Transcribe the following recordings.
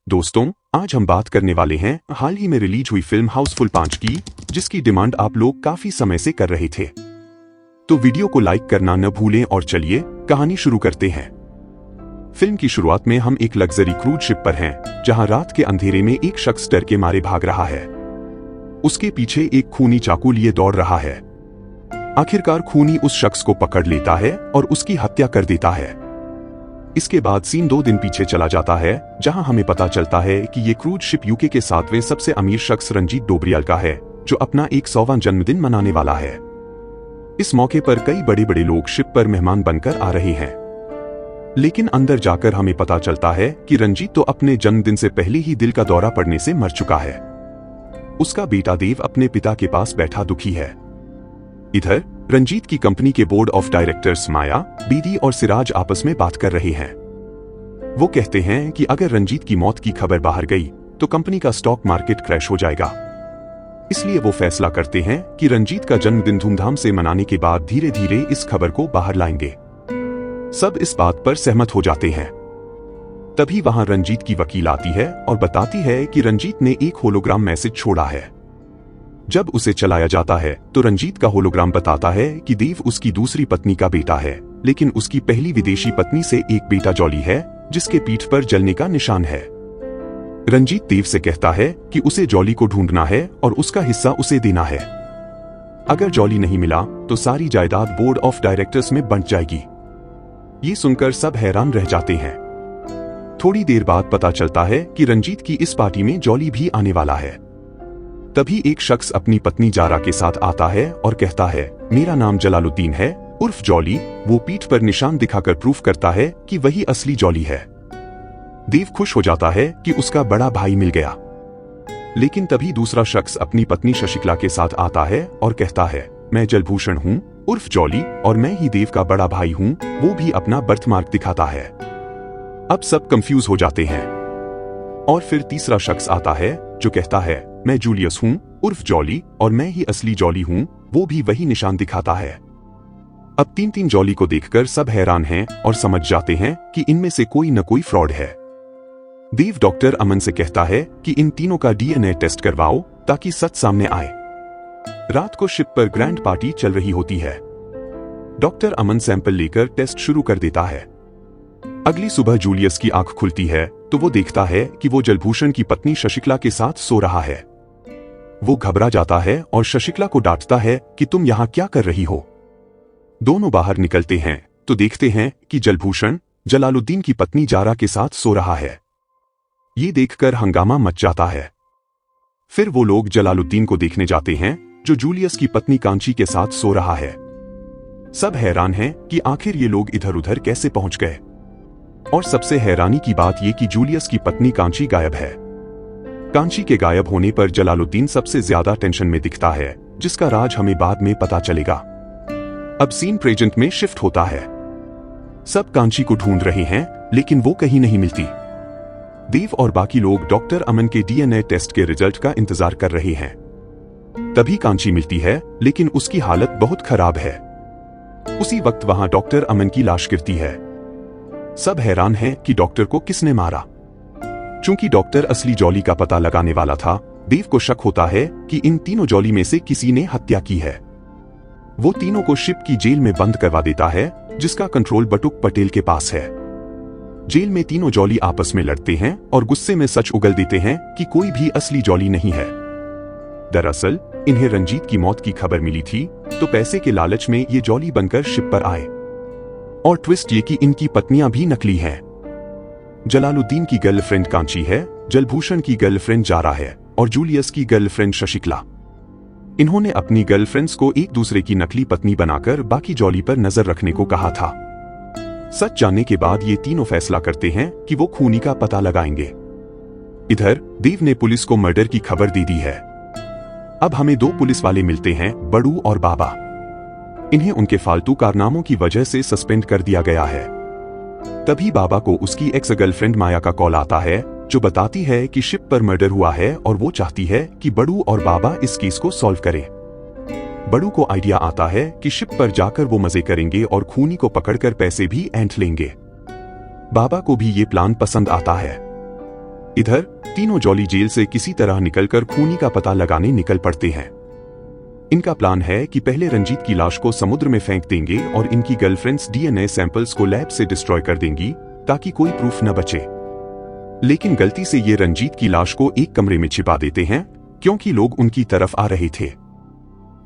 दोस्तों, आज हम बात करने वाले हैं हाल ही में रिलीज हुई फिल्म हाउसफुल 5 की, जिसकी डिमांड आप लोग काफी समय से कर रहे थे। तो वीडियो को लाइक करना न भूलें और चलिए कहानी शुरू करते हैं। फिल्म की शुरुआत में हम एक लग्जरी क्रूज शिप पर हैं, जहां रात के अंधेरे में एक शख्स डर के मारे भाग रहा है। उसके पीछे एक खूनी चाकू लिए दौड़ रहा है। आखिरकार खूनी उस शख्स को पकड़ लेता है और उसकी हत्या कर देता है। इसके बाद सीन 2 दिन पीछे चला जाता है, जहां हमें पता चलता है कि ये क्रूज शिप यूके के 7वें सबसे अमीर शख्स रंजीत डोबरियाल का है, जो अपना 100वां जन्मदिन मनाने वाला है। इस मौके पर कई बड़े बड़े लोग शिप पर मेहमान बनकर आ रहे हैं, लेकिन अंदर जाकर हमें पता चलता है कि रंजीत तो अपने जन्मदिन से पहले ही दिल का दौरा पड़ने से मर चुका है। उसका बेटा देव अपने पिता के पास बैठा दुखी है। इधर रंजीत की कंपनी के बोर्ड ऑफ डायरेक्टर्स माया, बीदी और सिराज आपस में बात कर रहे हैं। वो कहते हैं कि अगर रंजीत की मौत की खबर बाहर गई तो कंपनी का स्टॉक मार्केट क्रैश हो जाएगा। इसलिए वो फैसला करते हैं कि रंजीत का जन्मदिन धूमधाम से मनाने के बाद धीरे धीरे इस खबर को बाहर लाएंगे। सब इस बात पर सहमत हो जाते हैं। तभी वहां रंजीत की वकील आती है और बताती है कि रंजीत ने एक होलोग्राम मैसेज छोड़ा है। जब उसे चलाया जाता है तो रंजीत का होलोग्राम बताता है कि देव उसकी दूसरी पत्नी का बेटा है, लेकिन उसकी पहली विदेशी पत्नी से एक बेटा जॉली है, जिसके पीठ पर जलने का निशान है। रंजीत देव से कहता है कि उसे जॉली को ढूंढना है और उसका हिस्सा उसे देना है। अगर जॉली नहीं मिला तो सारी जायदाद बोर्ड ऑफ डायरेक्टर्स में बंट जाएगी। ये सुनकर सब हैरान रह जाते हैं। थोड़ी देर बाद पता चलता है कि रंजीत की इस पार्टी में जॉली भी आने वाला है। तभी एक शख्स अपनी पत्नी जारा के साथ आता है और कहता है, मेरा नाम जलालुद्दीन है उर्फ जॉली। वो पीठ पर निशान दिखाकर प्रूफ करता है कि वही असली जॉली है। देव खुश हो जाता है कि उसका बड़ा भाई मिल गया। लेकिन तभी दूसरा शख्स अपनी पत्नी शशिकला के साथ आता है और कहता है, मैं जलभूषण हूं उर्फ जॉली और मैं ही देव का बड़ा भाई हूं। वो भी अपना बर्थमार्क दिखाता है। अब सब कंफ्यूज हो जाते हैं। और फिर तीसरा शख्स आता है जो कहता है, मैं जूलियस हूं उर्फ जॉली और मैं ही असली जॉली हूं। वो भी वही निशान दिखाता है। अब 3 जॉली को देखकर सब हैरान हैं और समझ जाते हैं कि इनमें से कोई न कोई फ्रॉड है। देव डॉक्टर अमन से कहता है कि इन तीनों का डीएनए टेस्ट करवाओ ताकि सच सामने आए। रात को शिप पर ग्रैंड पार्टी चल रही होती है। डॉक्टर अमन सैंपल लेकर टेस्ट शुरू कर देता है। अगली सुबह जूलियस की आंख खुलती है तो वो देखता है कि वो जलभूषण की पत्नी शशिकला के साथ सो रहा है। वो घबरा जाता है और शशिकला को डांटता है कि तुम यहां क्या कर रही हो। दोनों बाहर निकलते हैं तो देखते हैं कि जलभूषण जलालुद्दीन की पत्नी जारा के साथ सो रहा है। ये देखकर हंगामा मच जाता है। फिर वो लोग जलालुद्दीन को देखने जाते हैं, जो जूलियस की पत्नी कांची के साथ सो रहा है। सब हैरान हैं कि आखिर ये लोग इधर उधर कैसे पहुंच गए। और सबसे हैरानी की बात ये कि जूलियस की पत्नी कांची गायब है। कांची के गायब होने पर जलालुद्दीन सबसे ज्यादा टेंशन में दिखता है, जिसका राज हमें बाद में पता चलेगा। अब सीन प्रेजेंट में शिफ्ट होता है। सब कांची को ढूंढ रहे हैं, लेकिन वो कहीं नहीं मिलती। देव और बाकी लोग डॉक्टर अमन के डीएनए टेस्ट के रिजल्ट का इंतजार कर रहे हैं। तभी कांची मिलती है, लेकिन उसकी हालत बहुत खराब है। उसी वक्त वहां डॉक्टर अमन की लाश गिरती है। सब हैरान हैं कि डॉक्टर को किसने मारा। चूंकि डॉक्टर असली जॉली का पता लगाने वाला था, देव को शक होता है कि इन तीनों जॉली में से किसी ने हत्या की है। वो तीनों को शिप की जेल में बंद करवा देता है, जिसका कंट्रोल बटुक पटेल के पास है। जेल में तीनों जॉली आपस में लड़ते हैं और गुस्से में सच उगल देते हैं कि कोई भी असली जॉली नहीं है। दरअसल इन्हें रंजीत की मौत की खबर मिली थी, तो पैसे के लालच में ये जॉली बनकर शिप पर आए। और ट्विस्ट ये कि इनकी पत्नियां भी नकली हैं। जलालुद्दीन की गर्लफ्रेंड कांची है, जलभूषण की गर्लफ्रेंड जारा है और जूलियस की गर्लफ्रेंड शशिकला। इन्होंने अपनी गर्लफ्रेंड्स को एक दूसरे की नकली पत्नी बनाकर बाकी जॉली पर नजर रखने को कहा था। सच जानने के बाद ये तीनों फैसला करते हैं कि वो खूनी का पता लगाएंगे। इधर देव ने पुलिस को मर्डर की खबर दे दी है। अब हमें 2 पुलिस वाले मिलते हैं, बड़ू और बाबा। इन्हें उनके फालतू कारनामों की वजह से सस्पेंड कर दिया गया है। तभी बाबा को उसकी एक्स गर्लफ्रेंड माया का कॉल आता है, जो बताती है कि शिप पर मर्डर हुआ है और वो चाहती है कि बड़ू और बाबा इस केस को सॉल्व करें। बड़ू को आइडिया आता है कि शिप पर जाकर वो मजे करेंगे और खूनी को पकड़कर पैसे भी ऐंठ लेंगे। बाबा को भी ये प्लान पसंद आता है। इधर तीनों जॉली जेल से किसी तरह निकलकर खूनी का पता लगाने निकल पड़ते हैं। इनका प्लान है कि पहले रंजीत की लाश को समुद्र में फेंक देंगे और इनकी गर्लफ्रेंड्स डीएनए सैंपल्स को लैब से डिस्ट्रॉय कर देंगी ताकि कोई प्रूफ न बचे। लेकिन गलती से ये रंजीत की लाश को एक कमरे में छिपा देते हैं क्योंकि लोग उनकी तरफ आ रहे थे।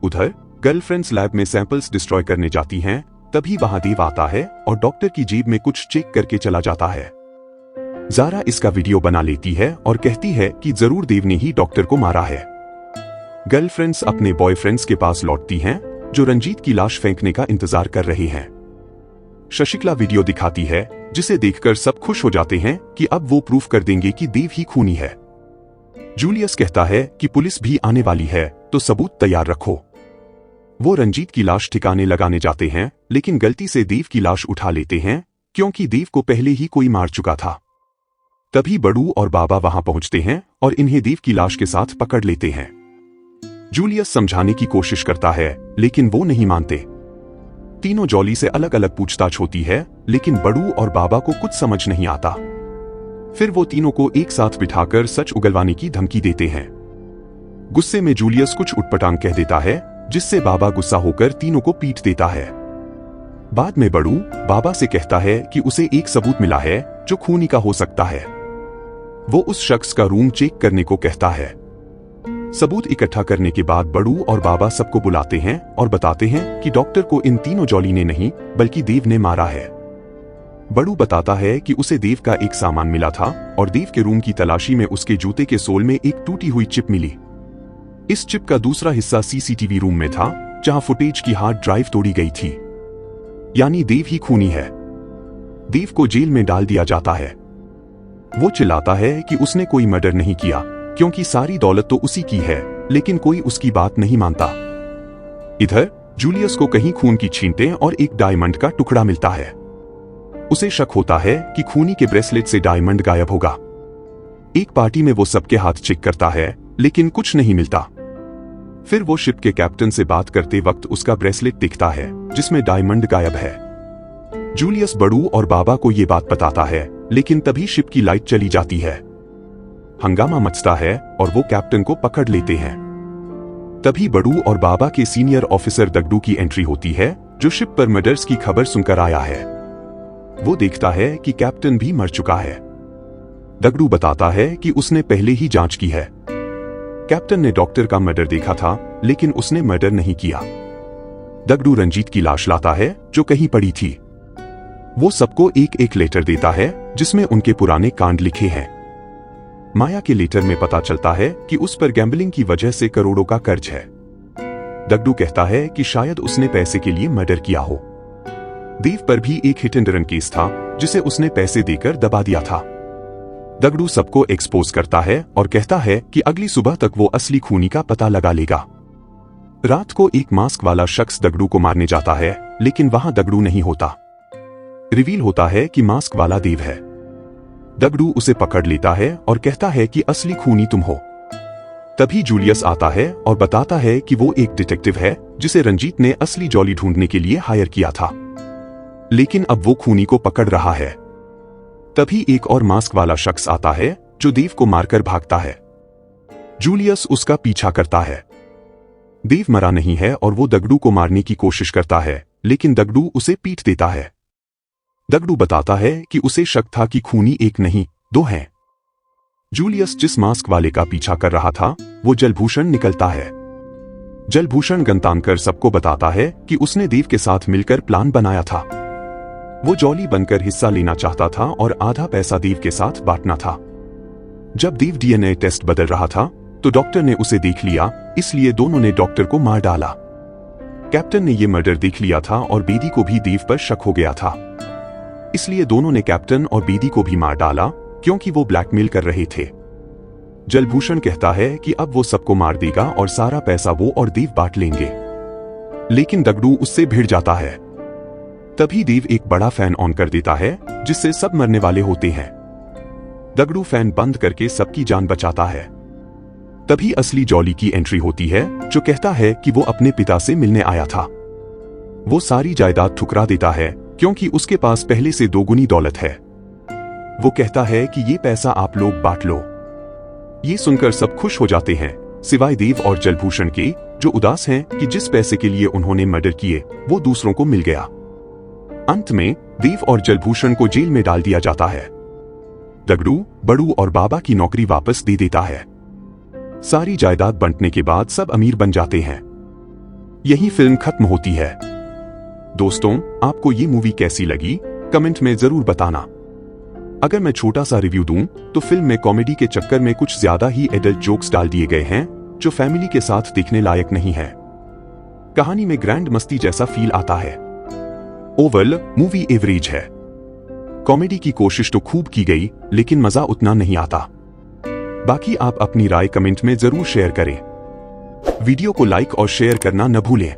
उधर गर्लफ्रेंड्स लैब में सैंपल्स डिस्ट्रॉय करने जाती हैं, तभी वहां देव आता है और डॉक्टर की जेब में कुछ चेक करके चला जाता है। ज़ारा इसका वीडियो बना लेती है और कहती है कि जरूर देव ने ही डॉक्टर को मारा है। गर्लफ्रेंड्स अपने बॉयफ्रेंड्स के पास लौटती हैं जो रंजीत की लाश फेंकने का इंतजार कर रहे हैं। शशिकला वीडियो दिखाती है जिसे देखकर सब खुश हो जाते हैं कि अब वो प्रूफ कर देंगे कि देव ही खूनी है। जूलियस कहता है कि पुलिस भी आने वाली है तो सबूत तैयार रखो। वो रंजीत की लाश ठिकाने लगाने जाते हैं लेकिन गलती से देव की लाश उठा लेते हैं क्योंकि देव को पहले ही कोई मार चुका था। तभी बड़ू और बाबा वहां पहुंचते हैं और इन्हें देव की लाश के साथ पकड़ लेते हैं। जूलियस समझाने की कोशिश करता है लेकिन वो नहीं मानते। तीनों जॉली से अलग अलग पूछताछ होती है लेकिन बड़ू और बाबा को कुछ समझ नहीं आता। फिर वो तीनों को एक साथ बिठाकर सच उगलवाने की धमकी देते हैं। गुस्से में जूलियस कुछ उटपटांग कह देता है जिससे बाबा गुस्सा होकर तीनों को पीट देता है। बाद में बड़ू बाबा से कहता है कि उसे एक सबूत मिला है जो खूनी का हो सकता है। वो उस शख्स का रूम चेक करने को कहता है। सबूत इकट्ठा करने के बाद बड़ू और बाबा सबको बुलाते हैं और बताते हैं कि डॉक्टर को इन तीनों जॉली ने नहीं बल्कि देव ने मारा है। बड़ू बताता है कि उसे देव का एक सामान मिला था और देव के रूम की तलाशी में उसके जूते के सोल में एक टूटी हुई चिप मिली। इस चिप का दूसरा हिस्सा सीसीटीवी रूम में था जहां फुटेज की हार्ड ड्राइव तोड़ी गई थी। यानी देव ही खूनी है। देव को जेल में डाल दिया जाता है। वो चिल्लाता है कि उसने कोई मर्डर नहीं किया क्योंकि सारी दौलत तो उसी की है, लेकिन कोई उसकी बात नहीं मानता। इधर जूलियस को कहीं खून की छींटें और एक डायमंड का टुकड़ा मिलता है। उसे शक होता है कि खूनी के ब्रेसलेट से डायमंड गायब होगा। एक पार्टी में वो सबके हाथ चेक करता है लेकिन कुछ नहीं मिलता। फिर वो शिप के कैप्टन से बात करते वक्त उसका ब्रेसलेट दिखता है जिसमें डायमंड गायब है। जूलियस बड़ू और बाबा को ये बात बताता है लेकिन तभी शिप की लाइट चली जाती है। हंगामा मचता है और वो कैप्टन को पकड़ लेते हैं। तभी बड़ू और बाबा के सीनियर ऑफिसर दगडू की एंट्री होती है जो शिप पर मर्डर्स की खबर सुनकर आया है। वो देखता है कि कैप्टन भी मर चुका है। दगडू बताता है कि उसने पहले ही जांच की है। कैप्टन ने डॉक्टर का मर्डर देखा था लेकिन उसने मर्डर नहीं किया। दगडू रंजीत की लाश लाता है जो कहीं पड़ी थी। वो सबको एक एक लेटर देता है जिसमें उनके पुराने कांड लिखे हैं। माया के लेटर में पता चलता है कि उस पर गैम्बलिंग की वजह से करोड़ों का कर्ज है। दगडू कहता है कि शायद उसने पैसे के लिए मर्डर किया हो। देव पर भी एक हिट एंड रन केस था जिसे उसने पैसे देकर दबा दिया था। दगडू सबको एक्सपोज करता है और कहता है कि अगली सुबह तक वो असली खूनी का पता लगा लेगा। रात को एक मास्क वाला शख्स दगडू को मारने जाता है लेकिन वहां दगडू नहीं होता। रिवील होता है कि मास्क वाला देव है। दगडू उसे पकड़ लेता है और कहता है कि असली खूनी तुम हो। तभी जूलियस आता है और बताता है कि वो एक डिटेक्टिव है जिसे रंजीत ने असली जॉली ढूंढने के लिए हायर किया था, लेकिन अब वो खूनी को पकड़ रहा है। तभी एक और मास्क वाला शख्स आता है जो देव को मारकर भागता है। जूलियस उसका पीछा करता है। देव मरा नहीं है और वो दगडू को मारने की कोशिश करता है लेकिन दगडू उसे पीट देता है। दगडू बताता है कि उसे शक था कि खूनी एक नहीं दो हैं। जूलियस जिस मास्क वाले का पीछा कर रहा था वो जलभूषण निकलता है। जलभूषण गंतानकर सबको बताता है कि उसने देव के साथ मिलकर प्लान बनाया था। वो जॉली बनकर हिस्सा लेना चाहता था और आधा पैसा देव के साथ बांटना था। जब देव डीएनए टेस्ट बदल रहा था तो डॉक्टर ने उसे देख लिया, इसलिए दोनों ने डॉक्टर को मार डाला। कैप्टन ने यह मर्डर देख लिया था और बेदी को भी देव पर शक हो गया था, इसलिए दोनों ने कैप्टन और बेदी को भी मार डाला क्योंकि वो ब्लैकमेल कर रहे थे। जलभूषण कहता है कि अब वो सबको मार देगा और सारा पैसा वो और देव बांट लेंगे, लेकिन दगडू उससे भिड़ जाता है। तभी देव एक बड़ा फैन ऑन कर देता है जिससे सब मरने वाले होते हैं। दगडू फैन बंद करके सबकी जान बचाता है। तभी असली जॉली की एंट्री होती है जो कहता है कि वो अपने पिता से मिलने आया था। वो सारी जायदाद ठुकरा देता है क्योंकि उसके पास पहले से दोगुनी दौलत है। वो कहता है कि ये पैसा आप लोग बांट लो। ये सुनकर सब खुश हो जाते हैं, सिवाय देव और जलभूषण के, जो उदास हैं कि जिस पैसे के लिए उन्होंने मर्डर किए वो दूसरों को मिल गया। अंत में देव और जलभूषण को जेल में डाल दिया जाता है। दगड़ू बड़ू और बाबा की नौकरी वापस दे देता है। सारी जायदाद बंटने के बाद सब अमीर बन जाते हैं। यही फिल्म खत्म होती है। दोस्तों, आपको ये मूवी कैसी लगी कमेंट में जरूर बताना। अगर मैं छोटा सा रिव्यू दूं तो फिल्म में कॉमेडी के चक्कर में कुछ ज्यादा ही एडल्ट जोक्स डाल दिए गए हैं जो फैमिली के साथ देखने लायक नहीं है। कहानी में ग्रैंड मस्ती जैसा फील आता है। ओवरऑल मूवी एवरेज है। कॉमेडी की कोशिश तो खूब की गई लेकिन मजा उतना नहीं आता। बाकी आप अपनी राय कमेंट में जरूर शेयर करें। वीडियो को लाइक और शेयर करना न भूलें।